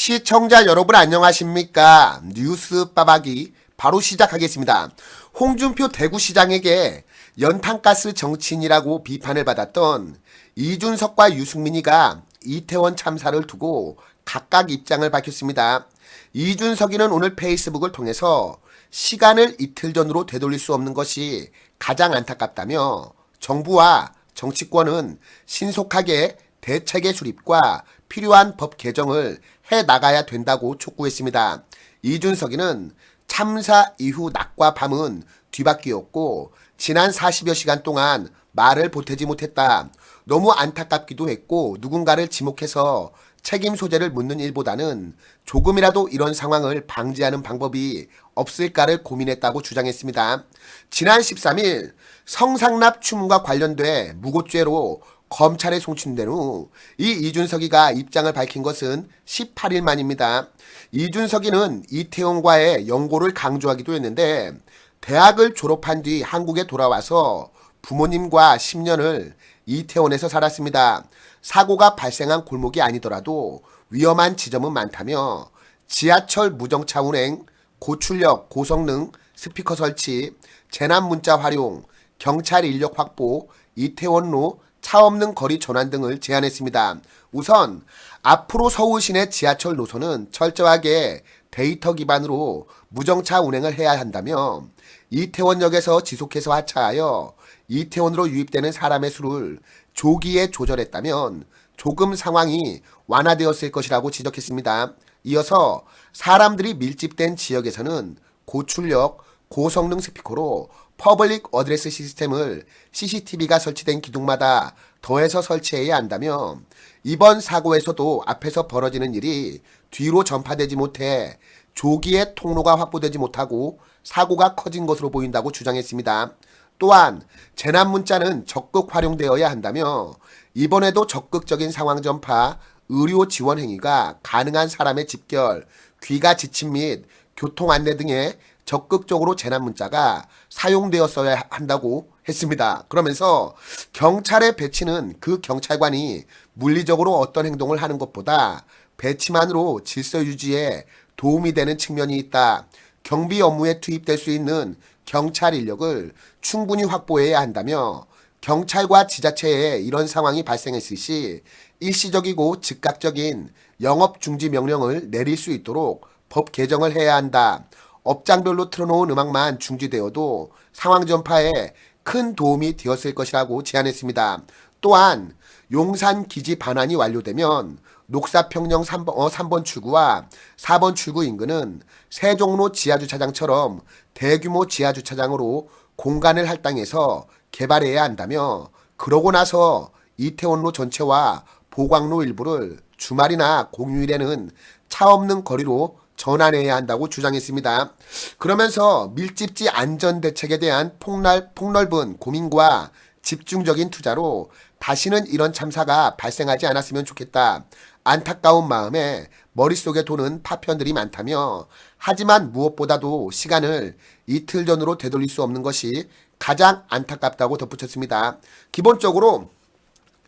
시청자 여러분 안녕하십니까? 뉴스 빠박이 바로 시작하겠습니다. 홍준표 대구시장에게 연탄가스 정치인이라고 비판을 받았던 이준석과 유승민이가 이태원 참사를 두고 각각 입장을 밝혔습니다. 이준석이는 오늘 페이스북을 통해서 시간을 이틀 전으로 되돌릴 수 없는 것이 가장 안타깝다며 정부와 정치권은 신속하게 대책의 수립과 필요한 법 개정을 해 나가야 된다고 촉구했습니다. 이준석이는 참사 이후 낮과 밤은 뒤바뀌었고 지난 40여 시간 동안 말을 보태지 못했다. 너무 안타깝기도 했고 누군가를 지목해서 책임 소재를 묻는 일보다는 조금이라도 이런 상황을 방지하는 방법이 없을까를 고민했다고 주장했습니다. 지난 13일 성상납 추문과 관련돼 무고죄로 검찰에 송치된 후 이 이준석이가 입장을 밝힌 것은 18일 만입니다. 이준석이는 이태원과의 연고를 강조하기도 했는데 대학을 졸업한 뒤 한국에 돌아와서 부모님과 10년을 이태원에서 살았습니다. 사고가 발생한 골목이 아니더라도 위험한 지점은 많다며 지하철 무정차 운행, 고출력, 고성능 스피커 설치, 재난 문자 활용, 경찰 인력 확보, 이태원로 차 없는 거리 전환 등을 제안했습니다. 우선 앞으로 서울 시내 지하철 노선은 철저하게 데이터 기반으로 무정차 운행을 해야 한다며 이태원역에서 지속해서 하차하여 이태원으로 유입되는 사람의 수를 조기에 조절했다면 조금 상황이 완화되었을 것이라고 지적했습니다. 이어서 사람들이 밀집된 지역에서는 고출력, 고성능 스피커로 퍼블릭 어드레스 시스템을 CCTV가 설치된 기둥마다 더해서 설치해야 한다며 이번 사고에서도 앞에서 벌어지는 일이 뒤로 전파되지 못해 조기에 통로가 확보되지 못하고 사고가 커진 것으로 보인다고 주장했습니다. 또한 재난 문자는 적극 활용되어야 한다며 이번에도 적극적인 상황 전파, 의료 지원 행위가 가능한 사람의 집결, 귀가 지침 및 교통 안내 등에 적극적으로 재난 문자가 사용되었어야 한다고 했습니다. 그러면서 경찰의 배치는 그 경찰관이 물리적으로 어떤 행동을 하는 것보다 배치만으로 질서 유지에 도움이 되는 측면이 있다. 경비 업무에 투입될 수 있는 경찰 인력을 충분히 확보해야 한다며 경찰과 지자체에 이런 상황이 발생했을 시 일시적이고 즉각적인 영업 중지 명령을 내릴 수 있도록 법 개정을 해야 한다. 업장별로 틀어놓은 음악만 중지되어도 상황 전파에 큰 도움이 되었을 것이라고 제안했습니다. 또한 용산 기지 반환이 완료되면 녹사평령 3번 출구와 4번 출구 인근은 세종로 지하주차장처럼 대규모 지하주차장으로 공간을 할당해서 개발해야 한다며 그러고 나서 이태원로 전체와 보광로 일부를 주말이나 공휴일에는 차 없는 거리로 전환해야 한다고 주장했습니다. 그러면서 밀집지 안전대책에 대한 폭넓은 고민과 집중적인 투자로 다시는 이런 참사가 발생하지 않았으면 좋겠다. 안타까운 마음에 머릿속에 도는 파편들이 많다며 하지만 무엇보다도 시간을 이틀 전으로 되돌릴 수 없는 것이 가장 안타깝다고 덧붙였습니다. 기본적으로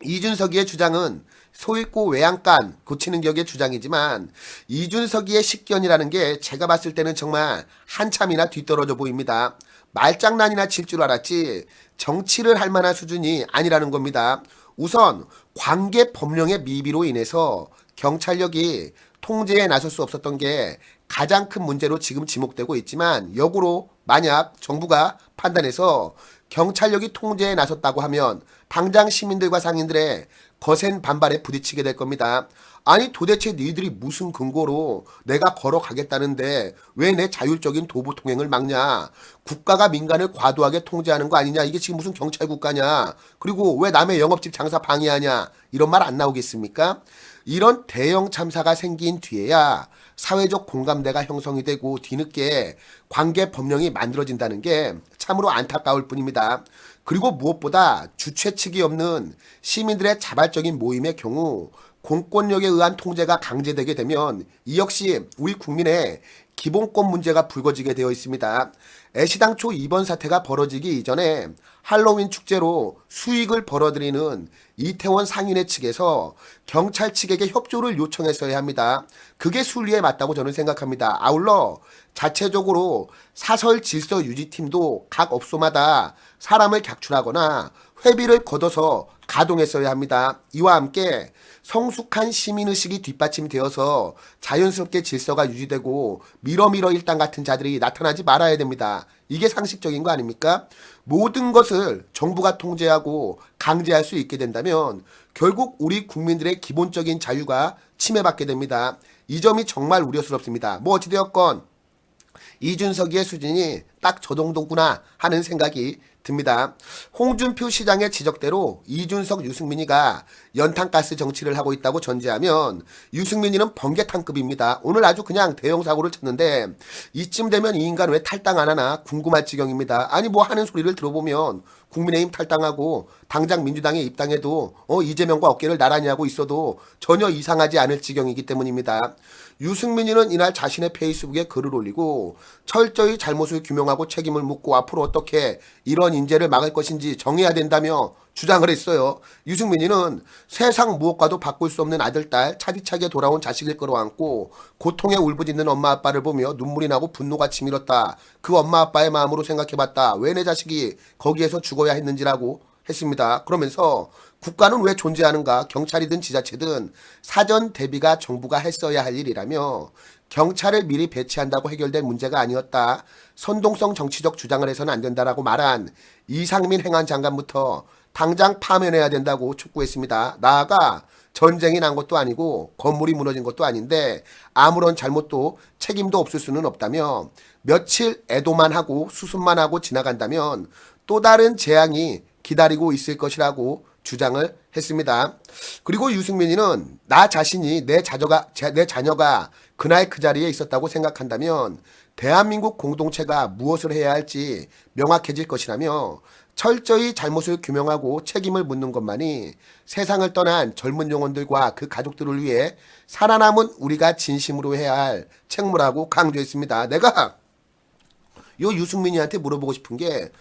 이준석이의 주장은 소잃고 외양간 고치는 격의 주장이지만 이준석이의 식견이라는 게 제가 봤을 때는 정말 한참이나 뒤떨어져 보입니다. 말장난이나 칠 줄 알았지 정치를 할 만한 수준이 아니라는 겁니다. 우선 관계 법령의 미비로 인해서 경찰력이 통제에 나설 수 없었던 게 가장 큰 문제로 지금 지목되고 있지만 역으로 만약 정부가 판단해서 경찰력이 통제에 나섰다고 하면 당장 시민들과 상인들의 거센 반발에 부딪히게 될 겁니다. 아니 도대체 니들이 무슨 근거로 내가 걸어가겠다는데 왜 내 자율적인 도보 통행을 막냐? 국가가 민간을 과도하게 통제하는 거 아니냐? 이게 지금 무슨 경찰 국가냐? 그리고 왜 남의 영업집 장사 방해하냐? 이런 말 안 나오겠습니까? 이런 대형 참사가 생긴 뒤에야 사회적 공감대가 형성이 되고 뒤늦게 관계 법령이 만들어진다는 게 참으로 안타까울 뿐입니다. 그리고 무엇보다 주최 측이 없는 시민들의 자발적인 모임의 경우 공권력에 의한 통제가 강제되게 되면 이 역시 우리 국민의 기본권 문제가 불거지게 되어 있습니다. 애시당초 이번 사태가 벌어지기 이전에 할로윈 축제로 수익을 벌어들이는 이태원 상인회 측에서 경찰 측에게 협조를 요청했어야 합니다. 그게 순리에 맞다고 저는 생각합니다. 아울러 자체적으로 사설 질서 유지팀도 각 업소마다 사람을 격출하거나 회비를 걷어서 가동했어야 합니다. 이와 함께 성숙한 시민의식이 뒷받침되어서 자연스럽게 질서가 유지되고 밀어밀어 일당 같은 자들이 나타나지 말아야 됩니다. 이게 상식적인 거 아닙니까? 모든 것을 정부가 통제하고 강제할 수 있게 된다면 결국 우리 국민들의 기본적인 자유가 침해받게 됩니다. 이 점이 정말 우려스럽습니다. 뭐 어찌되었건 이준석이의 수준이 딱 저 정도구나 하는 생각이 듭니다. 홍준표 시장의 지적대로 이준석, 유승민이가 연탄가스 정치를 하고 있다고 전제하면 유승민이는 번개탄급입니다. 오늘 아주 그냥 대형 사고를 쳤는데 이쯤 되면 이 인간 왜 탈당 안 하나 궁금할 지경입니다. 아니 뭐 하는 소리를 들어보면 국민의힘 탈당하고 당장 민주당에 입당해도 이재명과 어깨를 나란히 하고 있어도 전혀 이상하지 않을 지경이기 때문입니다. 유승민이는 이날 자신의 페이스북에 글을 올리고 철저히 잘못을 규명하고 책임을 묻고 앞으로 어떻게 이런 인재를 막을 것인지 정해야 된다며 주장을 했어요. 유승민이는 세상 무엇과도 바꿀 수 없는 아들, 딸, 차디차게 돌아온 자식을 끌어안고 고통에 울부짖는 엄마 아빠를 보며 눈물이 나고 분노가 치밀었다. 그 엄마 아빠의 마음으로 생각해봤다. 왜 내 자식이 거기에서 죽어야 했는지라고 했습니다. 그러면서 국가는 왜 존재하는가? 경찰이든 지자체든 사전 대비가 정부가 했어야 할 일이라며 경찰을 미리 배치한다고 해결될 문제가 아니었다. 선동성 정치적 주장을 해서는 안 된다라고 말한 이상민 행안 장관부터 당장 파면해야 된다고 촉구했습니다. 나아가 전쟁이 난 것도 아니고 건물이 무너진 것도 아닌데 아무런 잘못도 책임도 없을 수는 없다며 며칠 애도만 하고 수습만 하고 지나간다면 또 다른 재앙이 기다리고 있을 것이라고 주장을 했습니다. 그리고 유승민이는 나 자신이 내 자녀가 그날 그 자리에 있었다고 생각한다면 대한민국 공동체가 무엇을 해야 할지 명확해질 것이라며 철저히 잘못을 규명하고 책임을 묻는 것만이 세상을 떠난 젊은 영혼들과 그 가족들을 위해 살아남은 우리가 진심으로 해야 할 책무라고 강조했습니다. 내가 요 유승민이한테 물어보고 싶은 게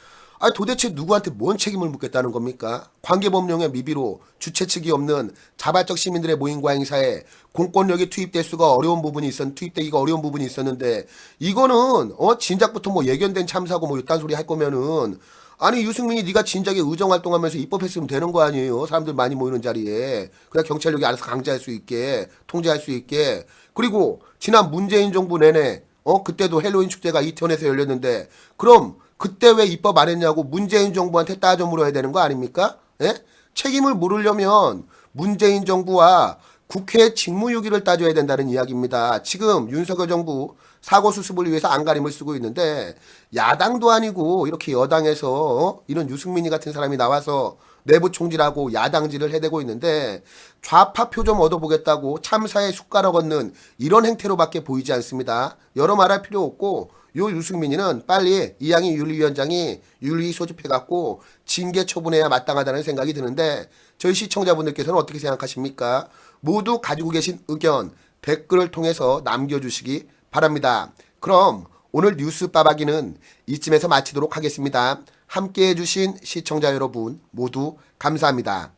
도대체 누구한테 뭔 책임을 묻겠다는 겁니까? 관계법령의 미비로 주체 측이 없는 자발적 시민들의 모임과 행사에 공권력이 투입되기가 어려운 부분이 있었는데 이거는 진작부터 뭐 예견된 참사고 뭐 이딴 소리 할 거면은 아니 유승민이 네가 진작에 의정활동하면서 입법했으면 되는 거 아니에요? 사람들 많이 모이는 자리에 그냥 경찰력이 알아서 강제할 수 있게 통제할 수 있게. 그리고 지난 문재인 정부 내내 그때도 헬로윈 축제가 이태원에서 열렸는데 그럼 그때 왜 입법 안 했냐고 문재인 정부한테 따져 물어야 되는 거 아닙니까? 예? 책임을 물으려면 문재인 정부와 국회의 직무유기를 따져야 된다는 이야기입니다. 지금 윤석열 정부 사고 수습을 위해서 안가림을 쓰고 있는데 야당도 아니고 이렇게 여당에서 이런 유승민이 같은 사람이 나와서 내부 총질하고 야당질을 해대고 있는데 좌파 표 좀 얻어보겠다고 참사에 숟가락 얹는 이런 행태로밖에 보이지 않습니다. 여러 말할 필요 없고 요 유승민이는 빨리 이양희 윤리위원장이 윤리 소집해갖고 징계 처분해야 마땅하다는 생각이 드는데 저희 시청자분들께서는 어떻게 생각하십니까? 모두 가지고 계신 의견 댓글을 통해서 남겨주시기 바랍니다. 그럼 오늘 뉴스 빠박이는 이쯤에서 마치도록 하겠습니다. 함께해 주신 시청자 여러분 모두 감사합니다.